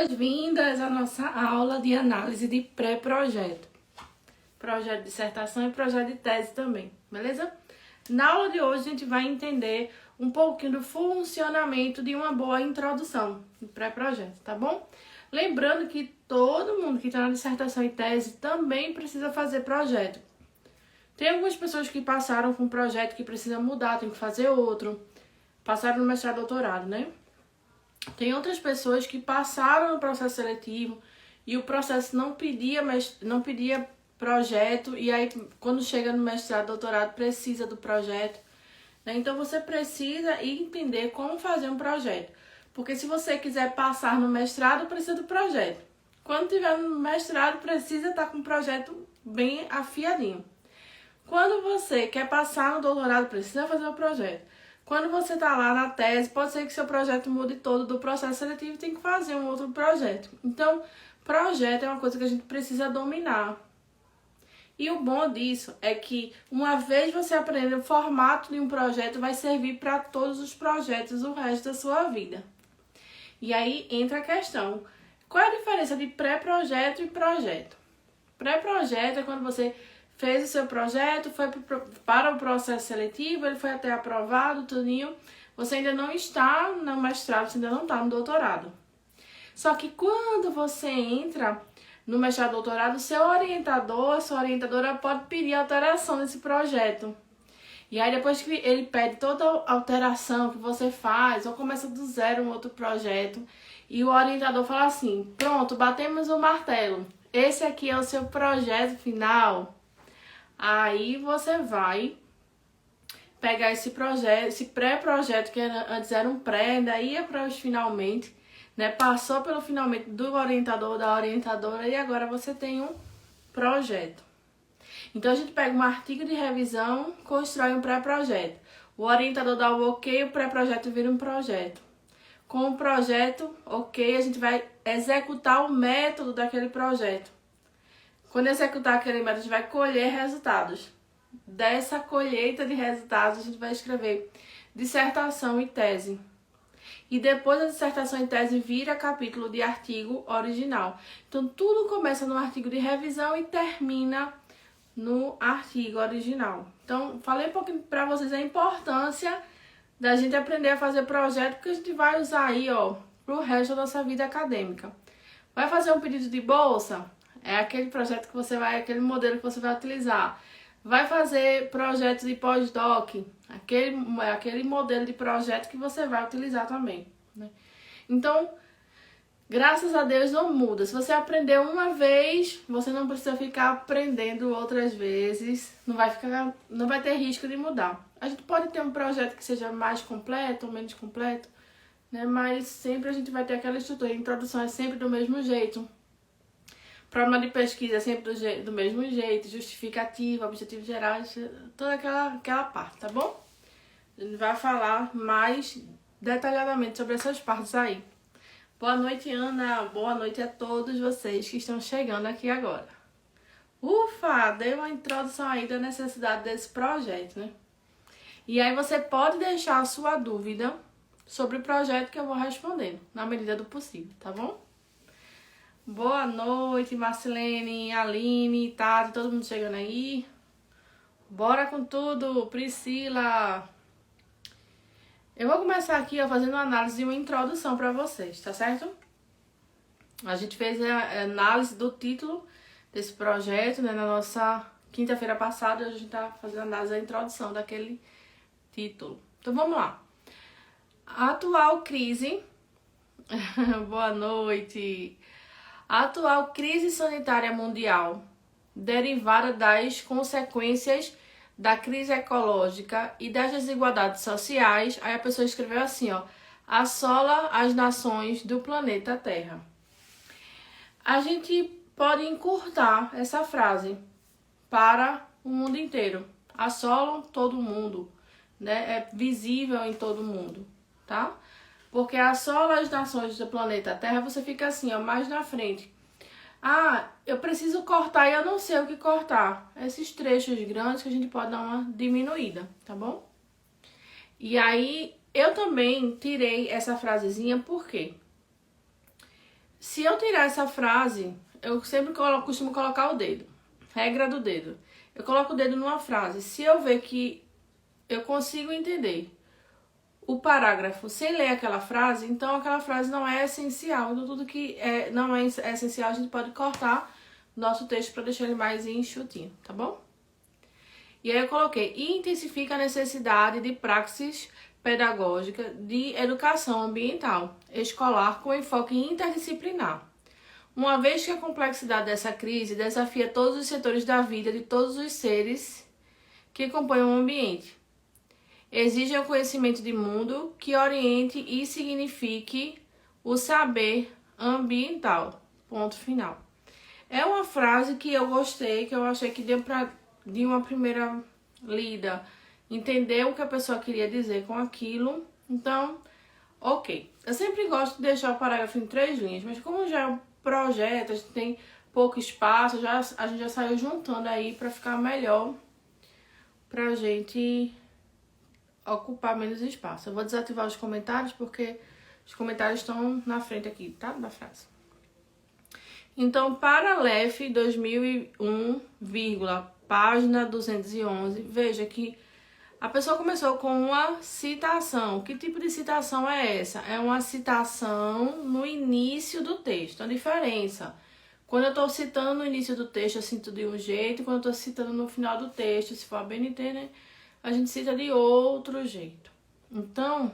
Boas-vindas à nossa aula de análise de pré-projeto. Projeto de dissertação e projeto de tese também, beleza? Na aula de hoje a gente vai entender um pouquinho do funcionamento de uma boa introdução de pré-projeto, tá bom? Lembrando que todo mundo que está na dissertação e tese também precisa fazer projeto. Tem algumas pessoas que passaram com um projeto que precisa mudar, tem que fazer outro. Passaram no mestrado e doutorado, né? Tem outras pessoas que passaram no processo seletivo e o processo não pedia projeto, e aí quando chega no mestrado, doutorado, precisa do projeto, né? Então você precisa entender como fazer um projeto, porque se você quiser passar no mestrado, precisa do projeto. Quando tiver no mestrado, precisa estar com o projeto bem afiadinho. Quando você quer passar no doutorado, precisa fazer o projeto. Quando você está lá na tese, pode ser que seu projeto mude todo do processo seletivo e tem que fazer um outro projeto. Então, projeto é uma coisa que a gente precisa dominar. E o bom disso é que, uma vez você aprender o formato de um projeto, vai servir para todos os projetos o resto da sua vida. E aí entra a questão: qual é a diferença de pré-projeto e projeto? Pré-projeto é quando você fez o seu projeto, foi para o processo seletivo, ele foi até aprovado, tudinho. Você ainda não está no mestrado, você ainda não está no doutorado. Só que quando você entra no mestrado, doutorado, seu orientador, sua orientadora pode pedir alteração nesse projeto. E aí depois que ele pede toda a alteração que você faz, ou começa do zero um outro projeto, e o orientador fala assim: pronto, batemos o martelo, esse aqui é o seu projeto final. Aí você vai pegar esse projeto, esse pré-projeto, que antes era um pré, daí ia para os finalmente, né? Passou pelo finalmente do orientador, da orientadora, e agora você tem um projeto. Então a gente pega um artigo de revisão, constrói um pré-projeto. O orientador dá o ok, o pré-projeto vira um projeto. Com o projeto ok, a gente vai executar o método daquele projeto. Quando executar aquele método, a gente vai colher resultados. Dessa colheita de resultados, a gente vai escrever dissertação e tese. E depois da dissertação e tese vira capítulo de artigo original. Então, tudo começa no artigo de revisão e termina no artigo original. Então, falei um pouquinho para vocês a importância da gente aprender a fazer projeto, porque a gente vai usar aí, ó, pro resto da nossa vida acadêmica. Vai fazer um pedido de bolsa? É aquele projeto que você vai, aquele modelo que você vai utilizar. Vai fazer projetos de pós-doc, aquele modelo de projeto que você vai utilizar também, né? Então, graças a Deus não muda. Se você aprendeu uma vez, você não precisa ficar aprendendo outras vezes. Não vai ter risco de mudar. A gente pode ter um projeto que seja mais completo ou menos completo, né? Mas sempre a gente vai ter aquela estrutura. A introdução é sempre do mesmo jeito. Problema de pesquisa é sempre do mesmo jeito, justificativa, objetivos gerais, toda aquela parte, tá bom? A gente vai falar mais detalhadamente sobre essas partes aí. Boa noite, Ana. Boa noite a todos vocês que estão chegando aqui agora. Ufa, dei uma introdução aí da necessidade desse projeto, né? E aí você pode deixar a sua dúvida sobre o projeto que eu vou respondendo, na medida do possível, tá bom? Boa noite, Marcelene, Aline, Tati, todo mundo chegando aí. Bora com tudo, Priscila. Eu vou começar aqui, ó, fazendo uma análise de uma introdução para vocês, tá certo? A gente fez a análise do título desse projeto, né, na nossa quinta-feira passada. A gente tá fazendo a análise da introdução daquele título. Então vamos lá. A atual crise... Boa noite. A atual crise sanitária mundial, derivada das consequências da crise ecológica e das desigualdades sociais, aí a pessoa escreveu assim, ó: assola as nações do planeta Terra. A gente pode encurtar essa frase para o mundo inteiro. Assolam todo mundo, né? É visível em todo mundo, tá? Porque assola as nações do planeta Terra, você fica assim, ó, mais na frente. Ah, eu preciso cortar e eu não sei o que cortar. Esses trechos grandes que a gente pode dar uma diminuída, tá bom? E aí, eu também tirei essa frasezinha, por quê? Se eu tirar essa frase, eu sempre costumo colocar o dedo. Regra do dedo. Eu coloco o dedo numa frase. Se eu ver que eu consigo entender o parágrafo sem ler aquela frase, então aquela frase não é essencial. Então tudo que não é essencial a gente pode cortar nosso texto para deixar ele mais enxutinho, tá bom? E aí eu coloquei, intensifica a necessidade de praxis pedagógica de educação ambiental escolar com enfoque interdisciplinar. Uma vez que a complexidade dessa crise desafia todos os setores da vida de todos os seres que compõem o ambiente. Exige o conhecimento de mundo que oriente e signifique o saber ambiental. Ponto final. É uma frase que eu gostei, que eu achei que deu para, de uma primeira lida, entender o que a pessoa queria dizer com aquilo. Então, ok. Eu sempre gosto de deixar o parágrafo em 3 linhas, mas como já é um projeto, a gente tem pouco espaço, a gente já saiu juntando aí para ficar melhor, pra gente ocupar menos espaço. Eu vou desativar os comentários porque os comentários estão na frente aqui, tá? Da frase. Então, para LEF 2001, página 211, veja que a pessoa começou com uma citação. Que tipo de citação é essa? É uma citação no início do texto. A diferença, quando eu estou citando no início do texto, eu sinto de um jeito, quando eu estou citando no final do texto, se for a BNT, né, a gente cita de outro jeito. Então,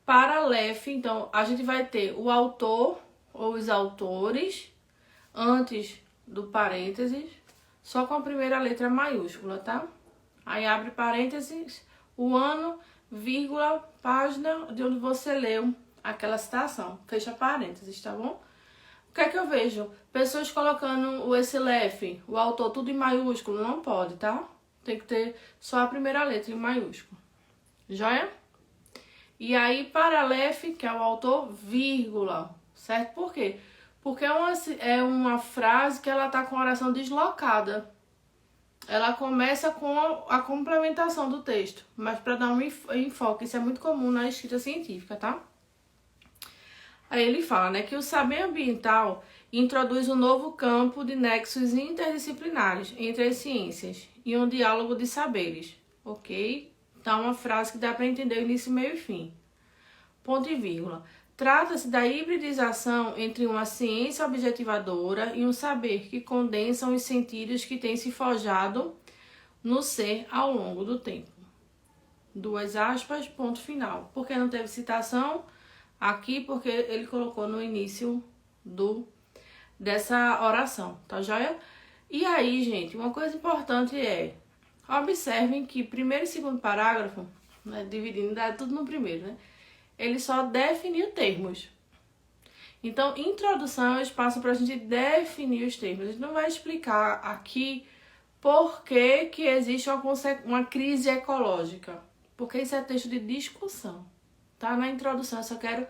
para LEF, então, a gente vai ter o autor ou os autores antes do parênteses, só com a primeira letra maiúscula, tá? Aí abre parênteses, o ano, vírgula, página de onde você leu aquela citação. Fecha parênteses, tá bom? O que é que eu vejo? Pessoas colocando o esse LEF, o autor, tudo em maiúsculo. Não pode, tá? Tem que ter só a primeira letra em maiúsculo. Joia? E aí, para LEF, que é o autor, vírgula. Certo? Por quê? Porque é uma frase que ela tá com a oração deslocada. Ela começa com a complementação do texto, mas para dar um enfoque, isso é muito comum na escrita científica, tá? Aí ele fala, né, que o saber ambiental introduz um novo campo de nexos interdisciplinares entre as ciências e um diálogo de saberes, ok? Então, uma frase que dá para entender o início, meio e fim. Ponto e vírgula. Trata-se da hibridização entre uma ciência objetivadora e um saber que condensam os sentidos que têm se forjado no ser ao longo do tempo. 2 aspas, ponto final. Por que não teve citação? Aqui porque ele colocou no início dessa oração, tá joia? E aí, gente, uma coisa importante é, observem que primeiro e segundo parágrafo, né, dividindo, dá tudo no primeiro, né? Ele só definiu termos. Então, introdução é o espaço para a gente definir os termos. A gente não vai explicar aqui por que existe uma crise ecológica. Porque isso é texto de discussão. Tá? Na introdução, eu só quero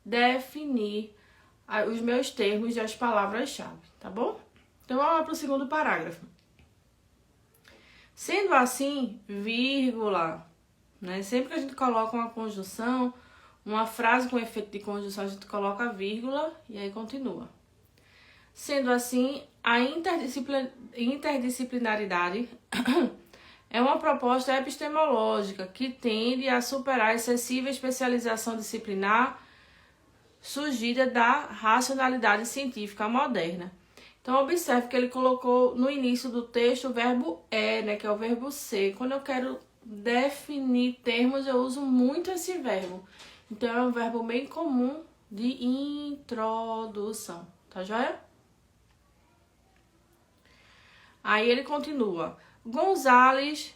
definir os meus termos e as palavras-chave. Tá bom? Então, vamos lá para o segundo parágrafo. Sendo assim, vírgula, né? Sempre que a gente coloca uma conjunção, uma frase com efeito de conjunção, a gente coloca vírgula e aí continua. Sendo assim, a interdisciplinaridade é uma proposta epistemológica que tende a superar a excessiva especialização disciplinar surgida da racionalidade científica moderna. Então, observe que ele colocou no início do texto o verbo né, que é o verbo ser. Quando eu quero definir termos, eu uso muito esse verbo. Então, é um verbo bem comum de introdução, tá joia? Aí ele continua. Gonzalez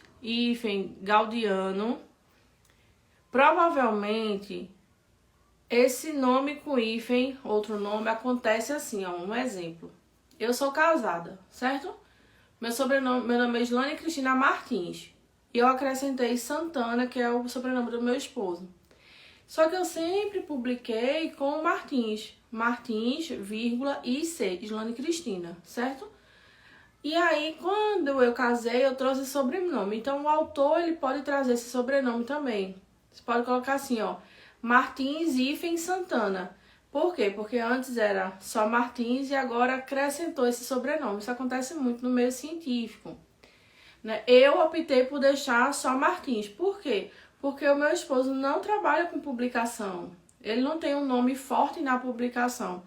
Gaudiano, provavelmente, esse nome com hífen, outro nome, acontece assim, ó, um exemplo. Eu sou casada, certo? Meu nome é Islane Cristina Martins. E eu acrescentei Santana, que é o sobrenome do meu esposo. Só que eu sempre publiquei com Martins. Martins, vírgula, IC, Islane Cristina, certo? E aí, quando eu casei, eu trouxe sobrenome. Então, o autor, ele pode trazer esse sobrenome também. Você pode colocar assim, ó, Martins, hífen, Santana. Por quê? Porque antes era só Martins e agora acrescentou esse sobrenome. Isso acontece muito no meio científico, né? Eu optei por deixar só Martins. Por quê? Porque o meu esposo não trabalha com publicação. Ele não tem um nome forte na publicação.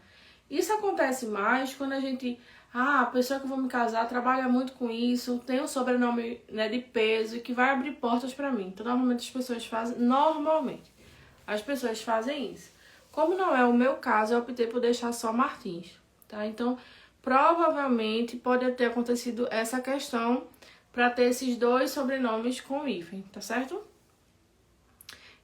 Isso acontece mais quando a gente... a pessoa que eu vou me casar trabalha muito com isso, tem um sobrenome, né, de peso e que vai abrir portas para mim. Então, normalmente as pessoas fazem isso. Como não é o meu caso, eu optei por deixar só Martins, tá? Então, provavelmente pode ter acontecido essa questão para ter esses dois sobrenomes com hífen, tá certo?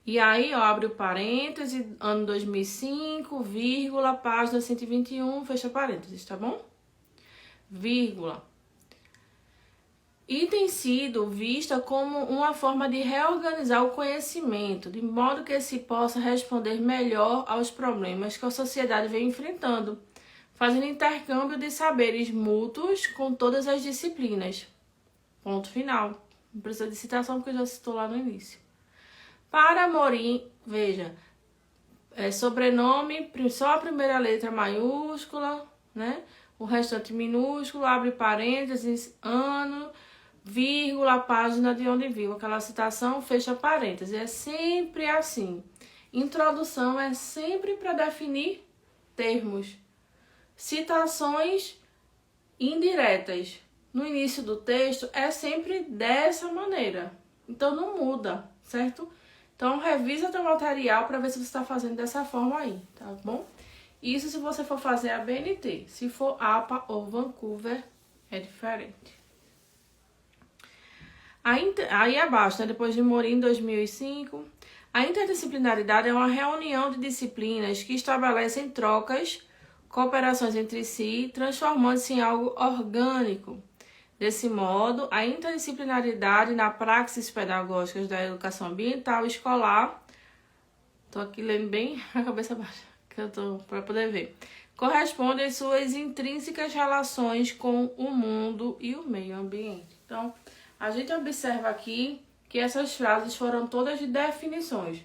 E aí, ó, abre o parêntese, ano 2005, vírgula, página 121, fecha parênteses, tá bom? Vírgula. E tem sido vista como uma forma de reorganizar o conhecimento, de modo que se possa responder melhor aos problemas que a sociedade vem enfrentando, fazendo intercâmbio de saberes mútuos com todas as disciplinas. Ponto final. Não precisa de citação, porque eu já citou lá no início. Para Amorim, veja, sobrenome, só a primeira letra maiúscula, né? O restante minúsculo, abre parênteses, ano, vírgula, página de onde viu aquela citação, fecha parênteses. É sempre assim. Introdução é sempre para definir termos. Citações indiretas no início do texto é sempre dessa maneira. Então não muda, certo? Então revisa teu material para ver se você está fazendo dessa forma aí, tá bom? Isso se você for fazer a BNT. Se for APA ou Vancouver, é diferente. Aí abaixo, né, depois de Morim, 2005, a interdisciplinaridade é uma reunião de disciplinas que estabelecem trocas, cooperações entre si, transformando-se em algo orgânico. Desse modo, a interdisciplinaridade na praxis pedagógicas da educação ambiental escolar, estou aqui lendo bem a cabeça baixa, que eu tô para poder ver, corresponde às suas intrínsecas relações com o mundo e o meio ambiente. Então, a gente observa aqui que essas frases foram todas de definições.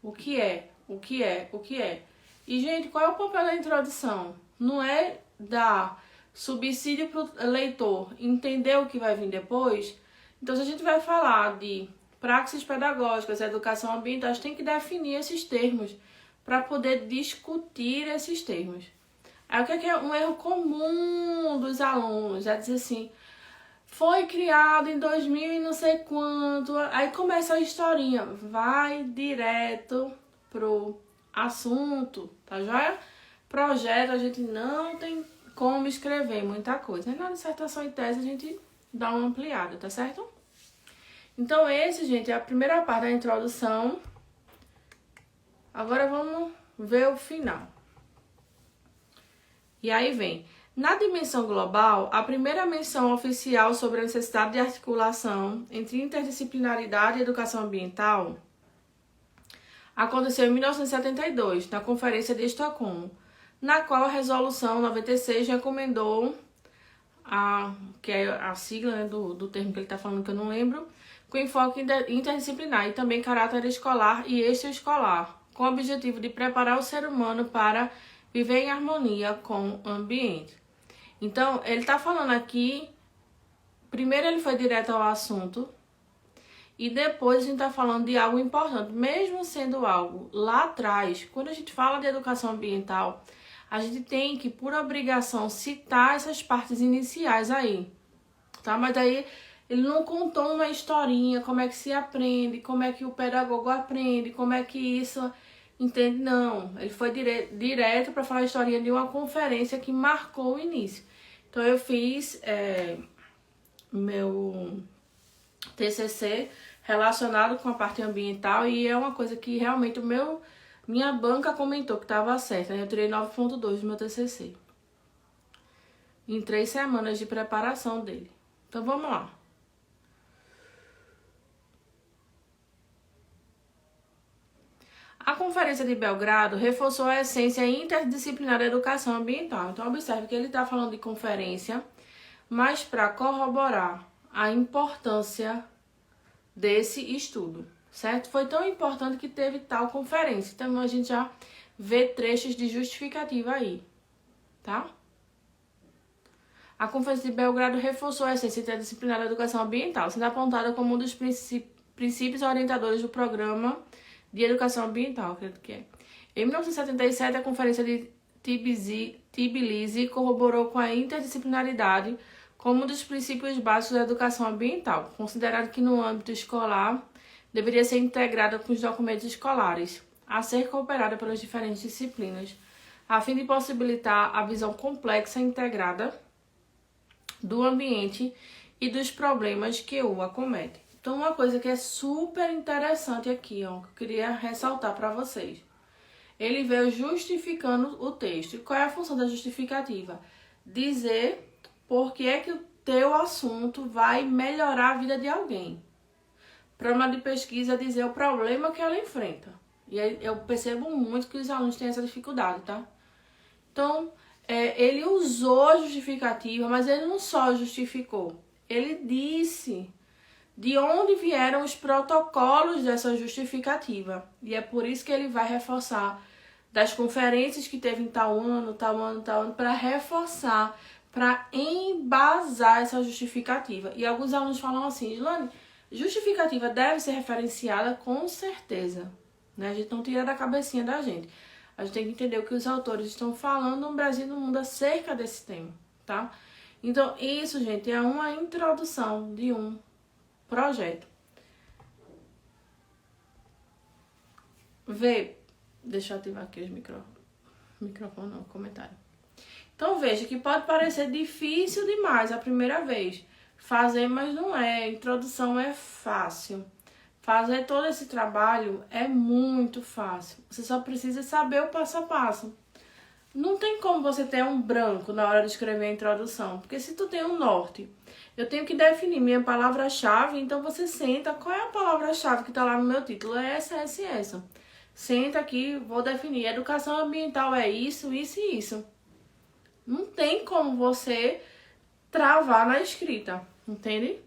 O que é, o que é, o que é. E, gente, qual é o papel da introdução? Não é dar subsídio para o leitor entender o que vai vir depois. Então, se a gente vai falar de praxis pedagógicas, educação ambiental, a gente tem que definir esses termos para poder discutir esses termos. Aí, o que é um erro comum dos alunos? É dizer assim, foi criado em 2000 e não sei quanto. Aí começa a historinha. Vai direto pro assunto, tá joia? Projeto, a gente não tem como escrever muita coisa. Na dissertação e tese a gente dá uma ampliada, tá certo? Então esse, gente, é a primeira parte da introdução. Agora vamos ver o final. E aí vem. Na dimensão global, a primeira menção oficial sobre a necessidade de articulação entre interdisciplinaridade e educação ambiental aconteceu em 1972, na Conferência de Estocolmo, na qual a Resolução 96 recomendou, que é a sigla, né, do termo que ele está falando que eu não lembro, com enfoque interdisciplinar e também caráter escolar e extraescolar, com o objetivo de preparar o ser humano para viver em harmonia com o ambiente. Então, ele está falando aqui, primeiro ele foi direto ao assunto, e depois a gente está falando de algo importante, mesmo sendo algo lá atrás. Quando a gente fala de educação ambiental, a gente tem que, por obrigação, citar essas partes iniciais aí, tá? Mas aí ele não contou uma historinha, como é que se aprende, como é que o pedagogo aprende, como é que isso, entende? Não, ele foi direto para falar a historinha de uma conferência que marcou o início. Então eu fiz meu TCC relacionado com a parte ambiental e é uma coisa que realmente minha banca comentou que estava certa, né? Eu tirei 9.2 do meu TCC. Em 3 semanas de preparação dele. Então vamos lá. A Conferência de Belgrado reforçou a essência interdisciplinar da educação ambiental. Então observe que ele está falando de conferência, mas para corroborar a importância desse estudo, certo? Foi tão importante que teve tal conferência. Então a gente já ver trechos de justificativa aí, tá? A Conferência de Belgrado reforçou a essência interdisciplinar da educação ambiental, sendo apontada como um dos princípios orientadores do Programa de Educação Ambiental, acredito que é. Em 1977, a Conferência de Tbilisi corroborou com a interdisciplinaridade como um dos princípios básicos da educação ambiental, considerado que no âmbito escolar deveria ser integrada com os documentos escolares, a ser cooperada pelas diferentes disciplinas, a fim de possibilitar a visão complexa e integrada do ambiente e dos problemas que o acometem. Então, uma coisa que é super interessante aqui, ó, que eu queria ressaltar para vocês. Ele veio justificando o texto. E qual é a função da justificativa? Dizer por que é que o teu assunto vai melhorar a vida de alguém. Programa de pesquisa é dizer o problema que ela enfrenta. E eu percebo muito que os alunos têm essa dificuldade, tá? Então, ele usou a justificativa, mas ele não só justificou. Ele disse de onde vieram os protocolos dessa justificativa. E é por isso que ele vai reforçar das conferências que teve em tal ano, para reforçar, para embasar essa justificativa. E alguns alunos falam assim, Islane, justificativa deve ser referenciada com certeza. Né? A gente não tira da cabecinha da gente. A gente tem que entender o que os autores estão falando no Brasil e no mundo acerca desse tema, tá? Então, isso, gente, é uma introdução de um projeto. Deixa eu ativar aqui os microfone, não, comentário. Então, veja que pode parecer difícil demais a primeira vez fazer, mas não é. A introdução é fácil. Fazer todo esse trabalho é muito fácil. Você só precisa saber o passo a passo. Não tem como você ter um branco na hora de escrever a introdução, porque se tu tem um norte, eu tenho que definir minha palavra-chave, então você senta, qual é a palavra-chave que está lá no meu título? É essa. Senta aqui, vou definir. Educação ambiental é isso, isso e isso. Não tem como você travar na escrita, entende?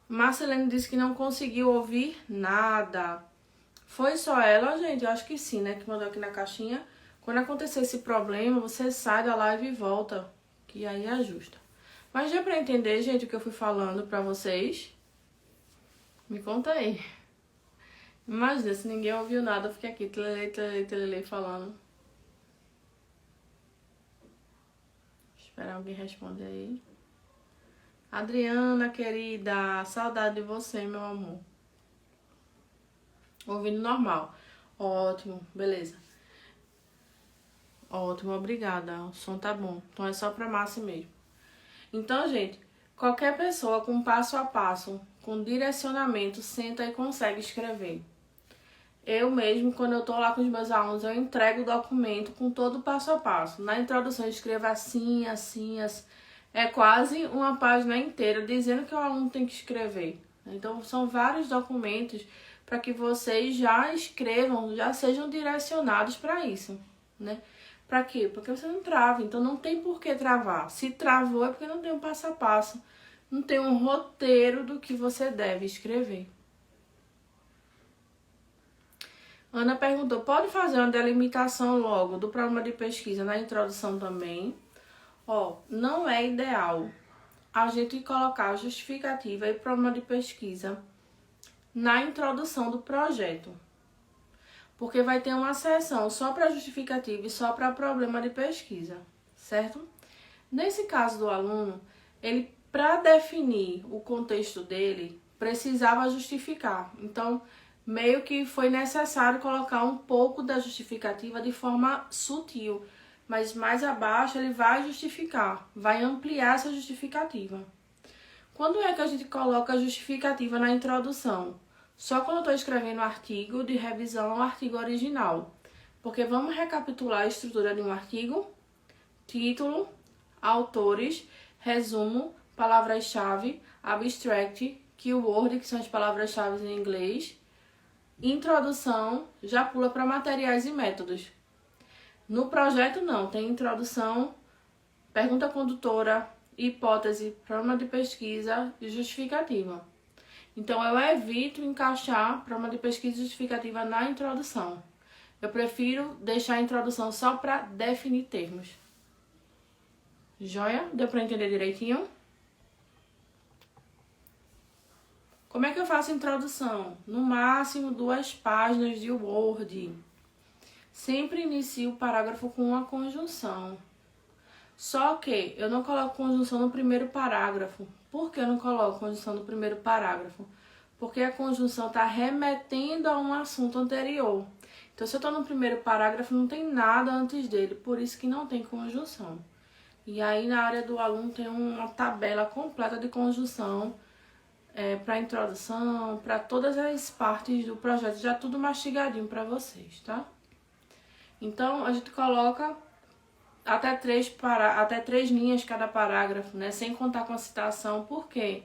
Marcelene disse que não conseguiu ouvir nada. Foi só ela, gente? Eu acho que sim, né? Que mandou aqui na caixinha. Quando acontecer esse problema, você sai da live e volta. Que aí ajusta. Mas deu pra entender, gente, o que eu fui falando pra vocês? Me conta aí. Imagina, se ninguém ouviu nada, eu fiquei aqui, telele, falando. Esperar alguém responder aí. Adriana, querida, saudade de você, meu amor. Ouvindo normal. Ótimo, beleza. Ótimo, obrigada. O som tá bom. Então é só pra massa mesmo. Então, gente, qualquer pessoa com passo a passo, com direcionamento, senta e consegue escrever. Eu mesmo, quando eu tô lá com os meus alunos, eu entrego o documento com todo o passo a passo. Na introdução eu escrevo assim. É quase uma página inteira dizendo que o aluno tem que escrever. Então, são vários documentos para que vocês já escrevam, já sejam direcionados para isso, né? Para quê? Porque você não trava, então não tem por que travar. Se travou é porque não tem um passo a passo, não tem um roteiro do que você deve escrever. Ana perguntou, pode fazer uma delimitação logo do problema de pesquisa na introdução também? Ó, não é ideal a gente colocar a justificativa e problema de pesquisa na introdução do projeto. Porque vai ter uma seção só para justificativa e só para problema de pesquisa, certo? Nesse caso do aluno, ele, para definir o contexto dele, precisava justificar. Então, meio que foi necessário colocar um pouco da justificativa de forma sutil. Mas mais abaixo ele vai justificar, vai ampliar essa justificativa. Quando é que a gente coloca a justificativa na introdução? Só quando eu estou escrevendo artigo de revisão ao artigo original. Porque vamos recapitular a estrutura de um artigo: título, autores, resumo, palavras-chave, abstract, keyword, que são as palavras-chave em inglês, introdução, já pula para materiais e métodos. No projeto não, tem introdução, pergunta condutora, hipótese, problema de pesquisa e justificativa. Então, eu evito encaixar prova de pesquisa justificativa na introdução. Eu prefiro deixar a introdução só para definir termos. Joia? Deu para entender direitinho? Como é que eu faço a introdução? No máximo 2 páginas de Word. Sempre inicio o parágrafo com uma conjunção. Só que eu não coloco conjunção no primeiro parágrafo. Por que eu não coloco conjunção no primeiro parágrafo? Porque a conjunção está remetendo a um assunto anterior. Então, se eu estou no primeiro parágrafo, não tem nada antes dele. Por isso que não tem conjunção. E aí, na área do aluno, tem uma tabela completa de conjunção para introdução, para todas as partes do projeto. Já tudo mastigadinho para vocês, tá? Então, a gente coloca até 3 linhas cada parágrafo, né? Sem contar com a citação. Por quê?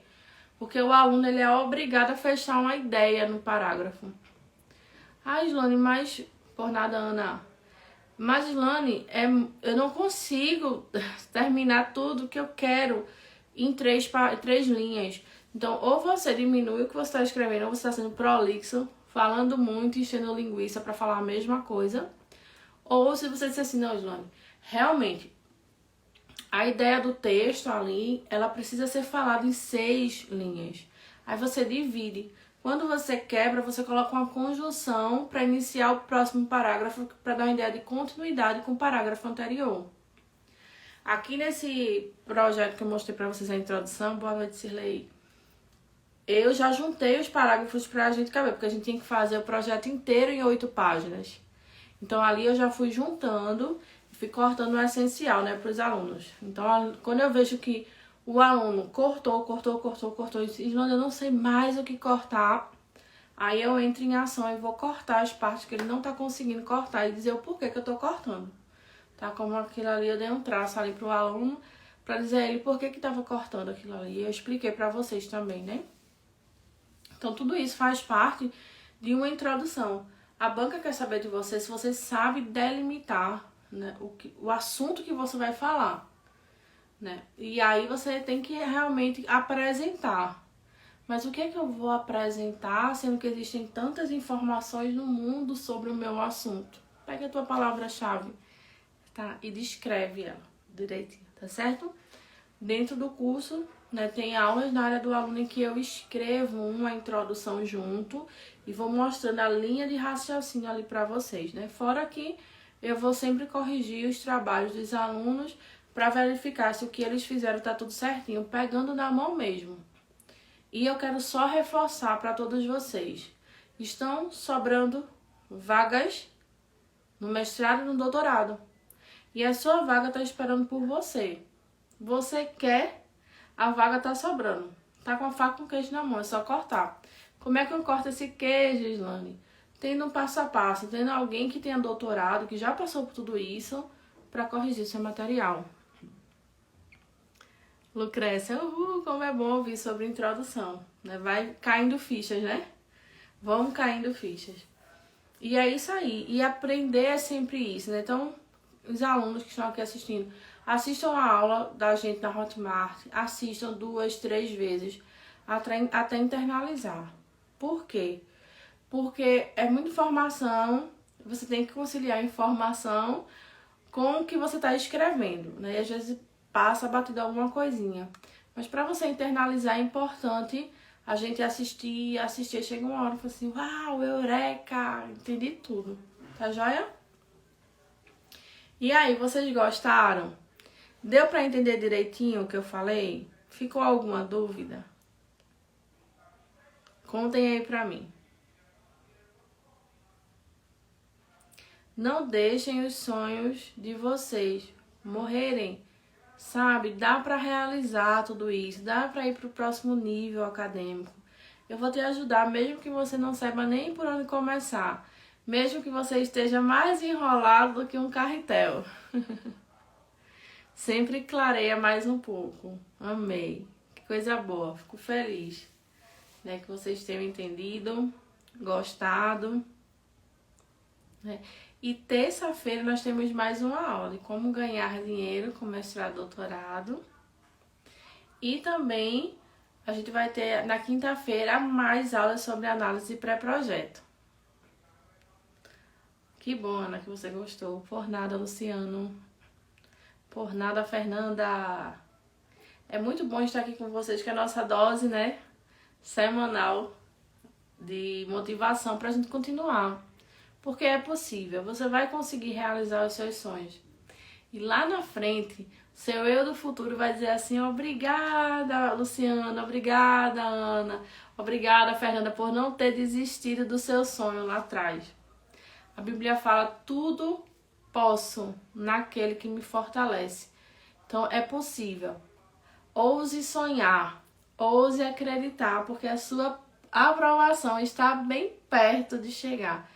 Porque o aluno ele é obrigado a fechar uma ideia no parágrafo. Ah, Islane, mas... Por nada, Ana. Mas, Islane, eu não consigo terminar tudo que eu quero em 3 linhas. Então, ou você diminui o que você está escrevendo, ou você está sendo prolixo, falando muito, enchendo linguiça para falar a mesma coisa. Ou se você disser assim, não, Islane, realmente, a ideia do texto ali, ela precisa ser falada em 6 linhas. Aí você divide. Quando você quebra, você coloca uma conjunção para iniciar o próximo parágrafo, para dar uma ideia de continuidade com o parágrafo anterior. Aqui nesse projeto que eu mostrei para vocês a introdução, boa noite, Cirlei, eu já juntei os parágrafos para a gente caber, porque a gente tinha que fazer o projeto inteiro em 8 páginas. Então, ali eu já fui juntando e fui cortando o essencial, né, para os alunos. Então, quando eu vejo que o aluno cortou, e disse, eu não sei mais o que cortar, aí eu entro em ação e vou cortar as partes que ele não tá conseguindo cortar e dizer o porquê que eu tô cortando. Tá? Como aquilo ali, eu dei um traço ali pro aluno para dizer a ele por que tava cortando aquilo ali. E eu expliquei para vocês também, né? Então, tudo isso faz parte de uma introdução. A banca quer saber de você se você sabe delimitar, né, o assunto que você vai falar, né? E aí você tem que realmente apresentar. Mas o que é que eu vou apresentar, sendo que existem tantas informações no mundo sobre o meu assunto? Pega a tua palavra-chave, tá? E descreve ela direitinho, tá certo? Dentro do curso, né, tem aulas na área do aluno em que eu escrevo uma introdução junto e vou mostrando a linha de raciocínio ali para vocês, né? Fora que eu vou sempre corrigir os trabalhos dos alunos para verificar se o que eles fizeram tá tudo certinho, pegando na mão mesmo. E eu quero só reforçar para todos vocês. Estão sobrando vagas no mestrado e no doutorado. E a sua vaga está esperando por você. Você quer, a vaga tá sobrando. Tá com a faca com queijo na mão, é só cortar. Como é que eu corto esse queijo, Islane? Tendo um passo a passo, tendo alguém que tenha doutorado, que já passou por tudo isso, para corrigir seu material. Lucrécia, como é bom ouvir sobre introdução, né? Vai caindo fichas, né? Vão caindo fichas. E é isso aí. E aprender é sempre isso, né? Então, os alunos que estão aqui assistindo, assistam a aula da gente na Hotmart, assistam 2, 3 vezes, até internalizar. Por quê? Porque é muita informação, você tem que conciliar a informação com o que você está escrevendo, né? E às vezes passa batido alguma coisinha. Mas para você internalizar é importante a gente assistir, chega uma hora e fala assim, uau, eureka, entendi tudo, tá joia? E aí, vocês gostaram? Deu para entender direitinho o que eu falei? Ficou alguma dúvida? Contem aí pra mim. Não deixem os sonhos de vocês morrerem, sabe? Dá para realizar tudo isso, dá para ir pro próximo nível acadêmico. Eu vou te ajudar, mesmo que você não saiba nem por onde começar, mesmo que você esteja mais enrolado do que um carretel. Sempre clareia mais um pouco. Amei. Que coisa boa. Fico feliz, né, que vocês tenham entendido, gostado, né? E terça-feira nós temos mais uma aula de como ganhar dinheiro com mestrado e doutorado. E também a gente vai ter na quinta-feira mais aulas sobre análise pré-projeto. Que bom, Ana, que você gostou. Por nada, Luciano. Por nada, Fernanda. É muito bom estar aqui com vocês, que é a nossa dose, né, semanal de motivação pra gente continuar. Porque é possível, você vai conseguir realizar os seus sonhos. E lá na frente, seu eu do futuro vai dizer assim: obrigada, Luciana, obrigada, Ana, obrigada, Fernanda, por não ter desistido do seu sonho lá atrás. A Bíblia fala: tudo posso naquele que me fortalece. Então é possível. Ouse sonhar, ouse acreditar, porque a sua aprovação está bem perto de chegar.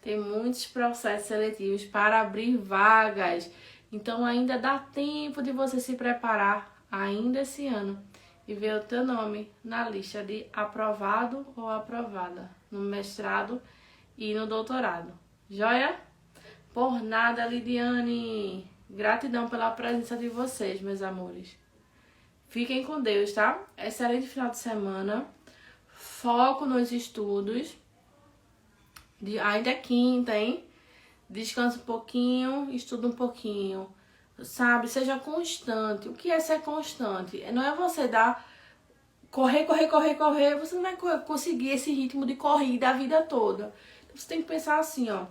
Tem muitos processos seletivos para abrir vagas, então ainda dá tempo de você se preparar ainda esse ano e ver o teu nome na lista de aprovado ou aprovada no mestrado e no doutorado. Joia? Por nada, Lidiane. Gratidão pela presença de vocês, meus amores. Fiquem com Deus, tá? Excelente final de semana. Foco nos estudos. Ainda é quinta, hein? Descansa um pouquinho, estuda um pouquinho. Sabe? Seja constante. O que é ser constante? Não é você correr. Você não vai conseguir esse ritmo de corrida a vida toda. Então, você tem que pensar assim, ó.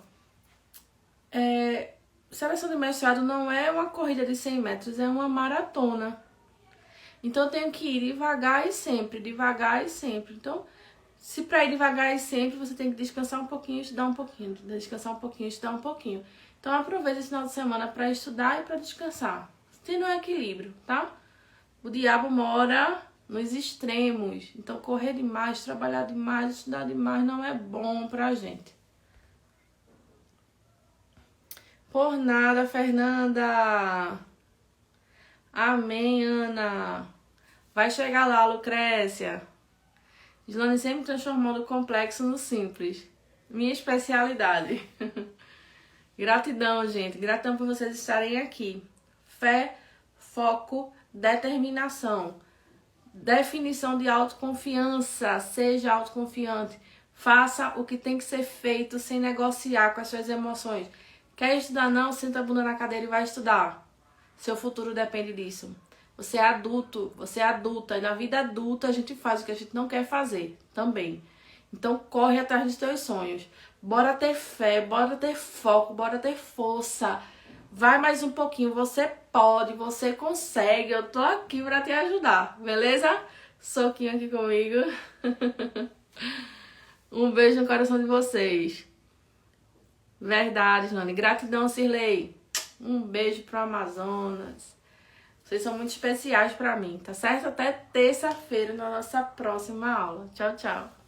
Seleção de mestrado não é uma corrida de 100 metros, é uma maratona. Então, eu tenho que ir devagar e sempre, devagar e sempre. Então, se para ir devagar e sempre, você tem que descansar um pouquinho, estudar um pouquinho. Descansar um pouquinho, estudar um pouquinho. Então, aproveita esse final de semana para estudar e para descansar. Tendo um equilíbrio, tá? O diabo mora nos extremos. Então, correr demais, trabalhar demais, estudar demais não é bom pra gente. Por nada, Fernanda. Amém, Ana. Vai chegar lá, Lucrécia. Gislane sempre transformando o complexo no simples. Minha especialidade. Gratidão, gente. Gratidão por vocês estarem aqui. Fé, foco, determinação. Definição de autoconfiança. Seja autoconfiante. Faça o que tem que ser feito sem negociar com as suas emoções. Quer estudar? Não? Senta a bunda na cadeira e vai estudar. Seu futuro depende disso. Você é adulto, você é adulta. E na vida adulta a gente faz o que a gente não quer fazer também. Então corre atrás dos teus sonhos. Bora ter fé, bora ter foco, bora ter força. Vai mais um pouquinho, você pode, você consegue. Eu tô aqui pra te ajudar, beleza? Soquinho aqui comigo. Um beijo no coração de vocês. Verdade, Nani. Gratidão, Cirlei. Um beijo pro Amazonas. Vocês são muito especiais pra mim, tá certo? Até terça-feira na nossa próxima aula. Tchau, tchau.